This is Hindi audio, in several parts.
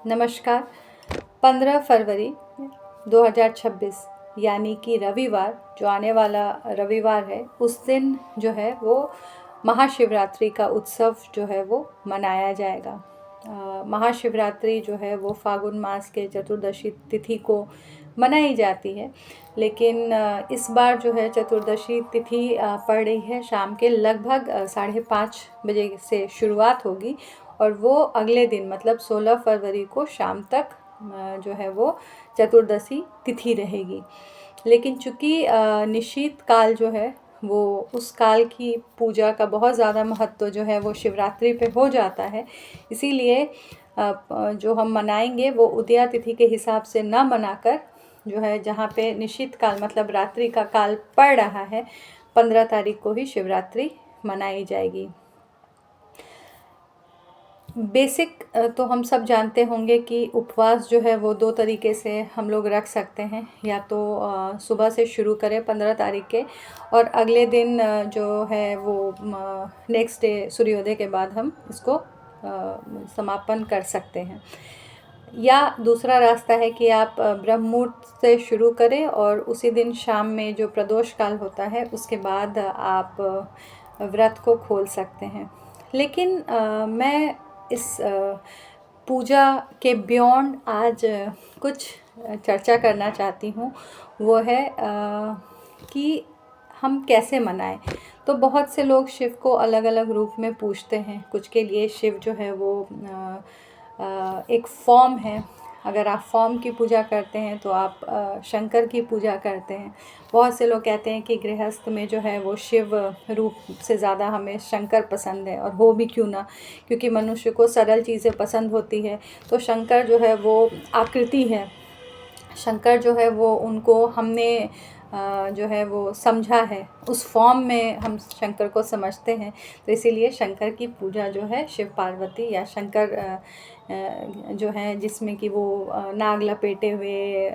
नमस्कार। 15 फरवरी 2026 यानी कि रविवार, जो आने वाला रविवार है, उस दिन जो है वो महाशिवरात्रि का उत्सव जो है वो मनाया जाएगा। महाशिवरात्रि जो है वो फागुन मास के चतुर्दशी तिथि को मनाई जाती है, लेकिन इस बार जो है चतुर्दशी तिथि पड़ रही है शाम के लगभग 5:30 बजे से शुरुआत होगी और वो अगले दिन मतलब 16 फरवरी को शाम तक जो है वो चतुर्दशी तिथि रहेगी। लेकिन चूँकि निशीत काल जो है वो उस काल की पूजा का बहुत ज़्यादा महत्व जो है वो शिवरात्रि पे हो जाता है, इसीलिए जो हम मनाएंगे वो उदया तिथि के हिसाब से न मनाकर जो है जहाँ पे निशीत काल मतलब रात्रि का काल पड़ रहा है 15 तारीख को ही शिवरात्रि मनाई जाएगी। बेसिक तो हम सब जानते होंगे कि उपवास जो है वो 2 तरीके से हम लोग रख सकते हैं, या तो सुबह से शुरू करें 15 तारीख के और अगले दिन जो है वो नेक्स्ट डे सूर्योदय के बाद हम इसको समापन कर सकते हैं। या दूसरा रास्ता है कि आप ब्रह्म मुहूर्त से शुरू करें और उसी दिन शाम में जो प्रदोष काल होता है उसके बाद आप व्रत को खोल सकते हैं। लेकिन मैं इस पूजा के बियॉन्ड आज कुछ चर्चा करना चाहती हूँ, वो है कि हम कैसे मनाएं। तो बहुत से लोग शिव को अलग अलग रूप में पूजते हैं। कुछ के लिए शिव जो है वो एक फॉर्म है। अगर आप फॉर्म की पूजा करते हैं तो आप शंकर की पूजा करते हैं। बहुत से लोग कहते हैं कि गृहस्थ में जो है वो शिव रूप से ज़्यादा हमें शंकर पसंद है, और हो भी क्यों ना, क्योंकि मनुष्य को सरल चीज़ें पसंद होती है। तो शंकर जो है वो आकृति है, शंकर जो है वो उनको हमने जो है वो समझा है, उस फॉर्म में हम शंकर को समझते हैं। तो इसीलिए शंकर की पूजा जो है शिव पार्वती या शंकर जो है जिसमें कि वो नाग लपेटे हुए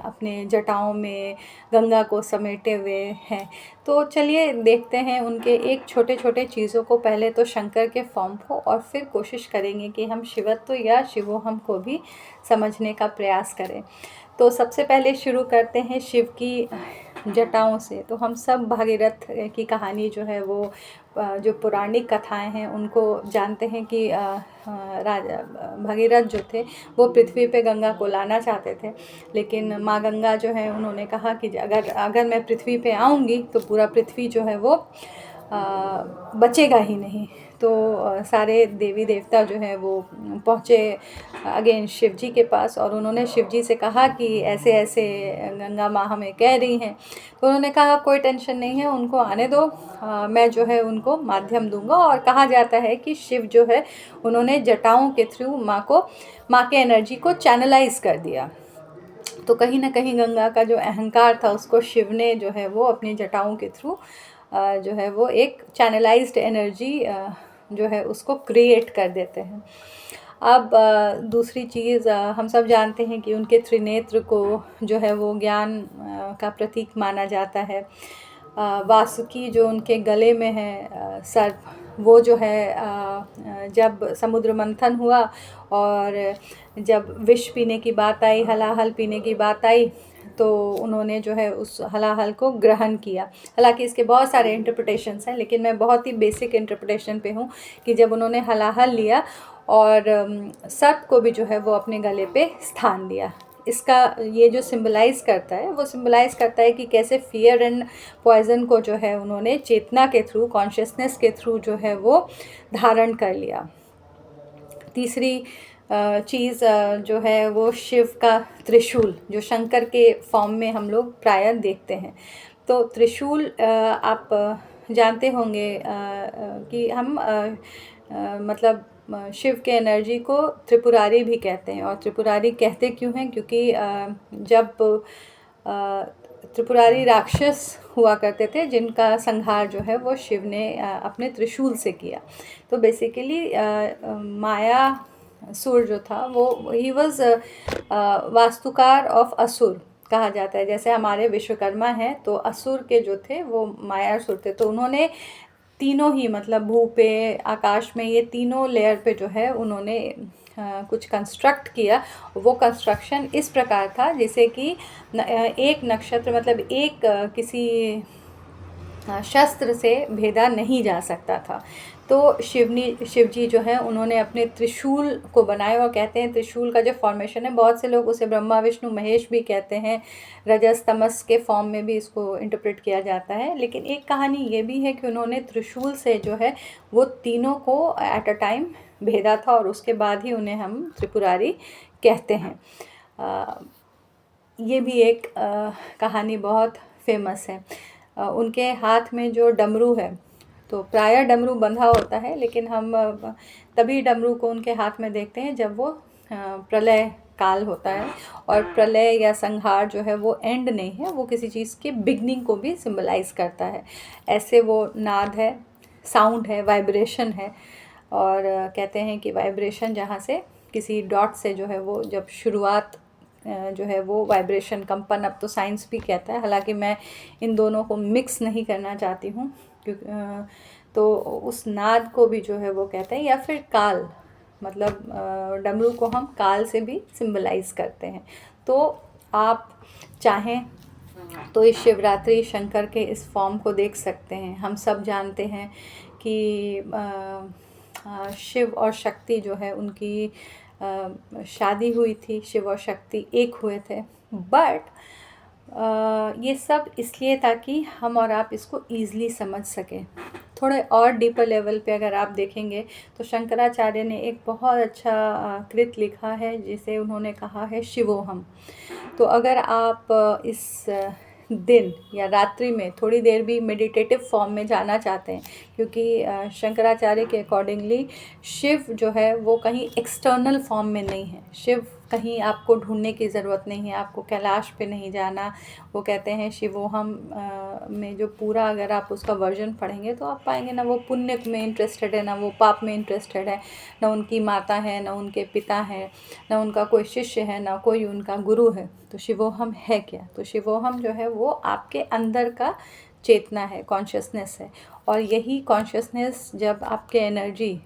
अपने जटाओं में गंगा को समेटे हुए हैं। तो चलिए देखते हैं उनके एक छोटे छोटे चीज़ों को, पहले तो शंकर के फॉर्म को, और फिर कोशिश करेंगे कि हम शिवत्व या शिवोहम को भी समझने का प्रयास करें। तो सबसे पहले शुरू करते हैं शिव की जटाओं से। तो हम सब भागीरथ की कहानी जो है वो जो पौराणिक कथाएं हैं उनको जानते हैं कि राजा भगीरथ जो थे वो पृथ्वी पे गंगा को लाना चाहते थे, लेकिन माँ गंगा जो है उन्होंने कहा कि अगर मैं पृथ्वी पे आऊँगी तो पूरा पृथ्वी जो है वो बचेगा ही नहीं। तो सारे देवी देवता जो है वो पहुँचे अगेन शिव जी के पास, और उन्होंने शिव जी से कहा कि ऐसे ऐसे गंगा माँ हमें कह रही हैं। तो उन्होंने कहा कोई टेंशन नहीं है, उनको आने दो, मैं जो है उनको माध्यम दूंगा। और कहा जाता है कि शिव जो है उन्होंने जटाओं के थ्रू माँ के एनर्जी को चैनलाइज कर दिया। तो कहीं ना कहीं गंगा का जो अहंकार था उसको शिव ने जो है वो अपनी जटाओं के थ्रू जो है वो एक चैनलाइज्ड एनर्जी जो है उसको क्रिएट कर देते हैं। अब दूसरी चीज़, हम सब जानते हैं कि उनके त्रिनेत्र को जो है वो ज्ञान का प्रतीक माना जाता है। वासुकी जो उनके गले में है सर्प, वो जो है जब समुद्र मंथन हुआ और जब विष पीने की बात आई, हलाहल पीने की बात आई, तो उन्होंने जो है उस हलाहल को ग्रहण किया। हालांकि इसके बहुत सारे इंटरप्रिटेशंस हैं, लेकिन मैं बहुत ही बेसिक इंटरप्रिटेशन पे हूँ कि जब उन्होंने हलाहल लिया और सर्प को भी जो है वो अपने गले पे स्थान दिया। इसका ये जो सिंबलाइज़ करता है वो सिंबलाइज़ करता है कि कैसे फियर एंड पॉइजन को जो है उन्होंने चेतना के थ्रू, कॉन्शियसनेस के थ्रू जो है वो धारण कर लिया। तीसरी चीज़ जो है वो शिव का त्रिशूल, जो शंकर के फॉर्म में हम लोग प्रायः देखते हैं। तो त्रिशूल आप जानते होंगे कि हम मतलब शिव के एनर्जी को त्रिपुरारी भी कहते हैं। और त्रिपुरारी कहते क्यों हैं? क्योंकि जब त्रिपुरारी राक्षस हुआ करते थे जिनका संहार जो है वो शिव ने अपने त्रिशूल से किया। तो बेसिकली मायासुर जो था वो ही वॉज वास्तुकार ऑफ असुर कहा जाता है। जैसे हमारे विश्वकर्मा हैं तो असुर के जो थे वो मायासुर थे। तो उन्होंने तीनों ही मतलब भू पे, आकाश में, ये तीनों लेयर पे जो है उन्होंने कुछ कंस्ट्रक्ट किया। वो कंस्ट्रक्शन इस प्रकार था जैसे कि एक नक्षत्र मतलब एक किसी शस्त्र से भेदा नहीं जा सकता था। तो शिवजी जो है उन्होंने अपने त्रिशूल को बनाया, और कहते हैं त्रिशूल का जो फॉर्मेशन है, बहुत से लोग उसे ब्रह्मा विष्णु महेश भी कहते हैं, रजस तमस के फॉर्म में भी इसको इंटरप्रेट किया जाता है। लेकिन एक कहानी ये भी है कि उन्होंने त्रिशूल से जो है वो तीनों को एट अ टाइम भेदा था, और उसके बाद ही उन्हें हम त्रिपुरारी कहते हैं। ये भी एक कहानी बहुत फेमस है। उनके हाथ में जो डमरू है, तो प्रायः डमरू बंधा होता है, लेकिन हम तभी डमरू को उनके हाथ में देखते हैं जब वो प्रलय काल होता है। और प्रलय या संहार जो है वो एंड नहीं है, वो किसी चीज़ के बिगनिंग को भी सिंबलाइज करता है। ऐसे वो नाद है, साउंड है, वाइब्रेशन है। और कहते हैं कि वाइब्रेशन जहाँ से किसी डॉट से जो है वो जब शुरुआत जो है वो वाइब्रेशन, कंपन, अब तो साइंस भी कहता है, हालांकि मैं इन दोनों को मिक्स नहीं करना चाहती हूँ, क्योंकि तो उस नाद को भी जो है वो कहते हैं, या फिर काल, मतलब डमरू को हम काल से भी सिंबलाइज करते हैं। तो आप चाहें तो इस शिवरात्रि शंकर के इस फॉर्म को देख सकते हैं। हम सब जानते हैं कि शिव और शक्ति जो है उनकी शादी हुई थी, शिव और शक्ति एक हुए थे। बट ये सब इसलिए ताकि हम और आप इसको ईज़िली समझ सकें। थोड़े और डीपर लेवल पे अगर आप देखेंगे तो शंकराचार्य ने एक बहुत अच्छा कृत लिखा है जिसे उन्होंने कहा है शिवोहम। तो अगर आप इस दिन या रात्रि में थोड़ी देर भी मेडिटेटिव फॉर्म में जाना चाहते हैं, क्योंकि शंकराचार्य के अकॉर्डिंगली शिव जो है वो कहीं एक्सटर्नल फॉर्म में नहीं है। शिव कहीं आपको ढूंढने की ज़रूरत नहीं है, आपको कैलाश पे नहीं जाना। वो कहते हैं शिवोहम में जो पूरा अगर आप उसका वर्जन पढ़ेंगे तो आप पाएंगे ना वो पुण्य में इंटरेस्टेड है, ना वो पाप में इंटरेस्टेड है, ना उनकी माता है, ना उनके पिता है, ना उनका कोई शिष्य है, ना कोई उनका गुरु है। तो शिवोहम है क्या? तो शिवोहम जो है वो आपके अंदर का चेतना है, कॉन्शियसनेस है। और यही कॉन्शियसनेस जब आपके एनर्जी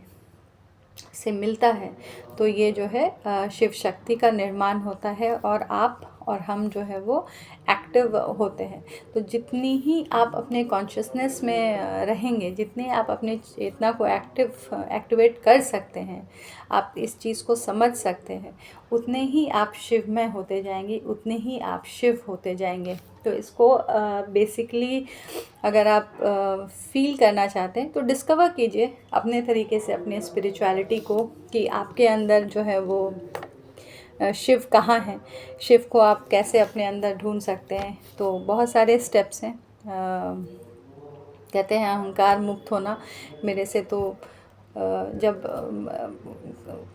से मिलता है तो ये जो है शिव शक्ति का निर्माण होता है, और आप और हम जो है वो एक्टिव होते हैं। तो जितनी ही आप अपने कॉन्शियसनेस में रहेंगे, जितने आप अपने चेतना को एक्टिवेट कर सकते हैं, आप इस चीज़ को समझ सकते हैं, उतने ही आप शिवमय होते जाएंगे, उतने ही आप शिव होते जाएंगे। तो इसको बेसिकली अगर आप फील करना चाहते हैं तो डिस्कवर कीजिए अपने तरीके से अपने स्पिरिचुअलिटी को, कि आपके अंदर जो है वो शिव कहाँ है, शिव को आप कैसे अपने अंदर ढूंढ सकते हैं। तो बहुत सारे स्टेप्स हैं। कहते हैं अहंकार मुक्त होना। मेरे से तो जब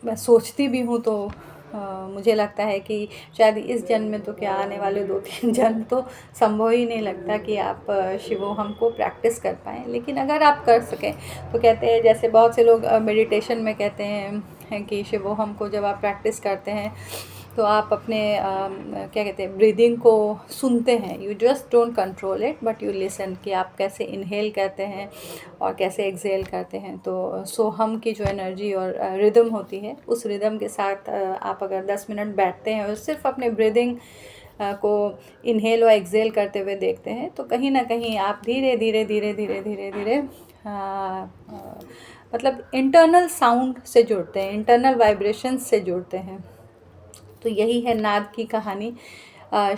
मैं सोचती भी हूँ तो मुझे लगता है कि शायद इस जन्म में तो क्या, आने वाले 2-3 जन्म तो संभव ही नहीं लगता कि आप शिवोहम को प्रैक्टिस कर पाएँ। लेकिन अगर आप कर सकें तो कहते हैं, जैसे बहुत से लोग मेडिटेशन में कहते हैं कि शिवोहम को जब आप प्रैक्टिस करते हैं तो आप अपने क्या कहते हैं, ब्रीदिंग को सुनते हैं। You just don't control it but you listen, कि आप कैसे इनहेल करते हैं और कैसे एक्सहेल करते हैं। तो सोहम की जो एनर्जी और रिदम होती है, उस रिदम के साथ आप अगर 10 मिनट बैठते हैं और सिर्फ अपने ब्रीदिंग को इनहेल और एक्सहेल करते हुए देखते हैं, तो कहीं ना कहीं आप धीरे धीरे धीरे धीरे धीरे धीरे मतलब इंटरनल साउंड से जुड़ते हैं, इंटरनल वाइब्रेशंस से जुड़ते हैं। तो यही है नाद की कहानी।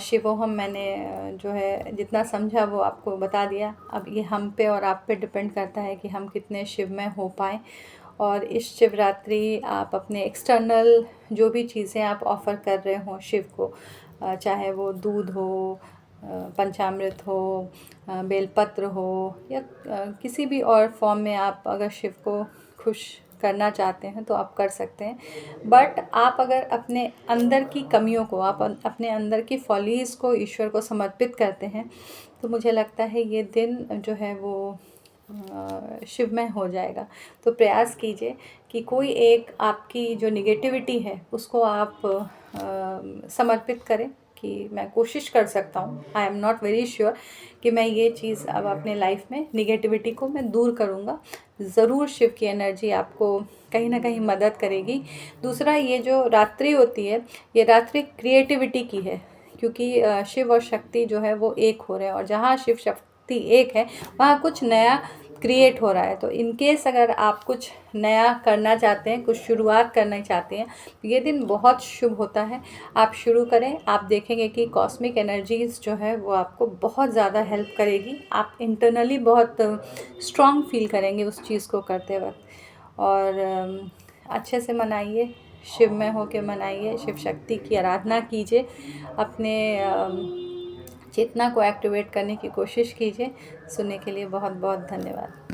शिवोहम मैंने जो है जितना समझा वो आपको बता दिया। अब ये हम पे और आप पे डिपेंड करता है कि हम कितने शिवमय हो पाएँ। और इस शिवरात्रि आप अपने एक्सटर्नल जो भी चीज़ें आप ऑफ़र कर रहे हों शिव को, चाहे वो दूध हो, पंचामृत हो, बेलपत्र हो, या किसी भी और फॉर्म में आप अगर शिव को खुश करना चाहते हैं तो आप कर सकते हैं। बट आप अगर अपने अंदर की कमियों को, आप अपने अंदर की फॉलीज़ को ईश्वर को समर्पित करते हैं, तो मुझे लगता है ये दिन जो है वो शिवमय हो जाएगा। तो प्रयास कीजिए कि कोई एक आपकी जो निगेटिविटी है उसको आप समर्पित करें कि मैं कोशिश कर सकता हूँ, I am not very sure कि मैं ये चीज़ अब अपने लाइफ में निगेटिविटी को मैं दूर करूँगा। ज़रूर शिव की एनर्जी आपको कहीं ना कहीं मदद करेगी। दूसरा, ये जो रात्रि होती है, ये रात्रि क्रिएटिविटी की है, क्योंकि शिव और शक्ति जो है वो एक हो रहे हैं, और जहाँ शिव शक्ति एक है वहाँ कुछ नया क्रिएट हो रहा है। तो इन केस अगर आप कुछ नया करना चाहते हैं, कुछ शुरुआत करना चाहते हैं, तो ये दिन बहुत शुभ होता है। आप शुरू करें, आप देखेंगे कि कॉस्मिक एनर्जीज़ जो है वो आपको बहुत ज़्यादा हेल्प करेगी। आप इंटरनली बहुत स्ट्रॉन्ग फील करेंगे उस चीज़ को करते वक्त। और अच्छे से मनाइए, शिव में होके मनाइए, शिव शक्ति की आराधना कीजिए, अपने चेतना को एक्टिवेट करने की कोशिश कीजिए। सुनने के लिए बहुत बहुत धन्यवाद।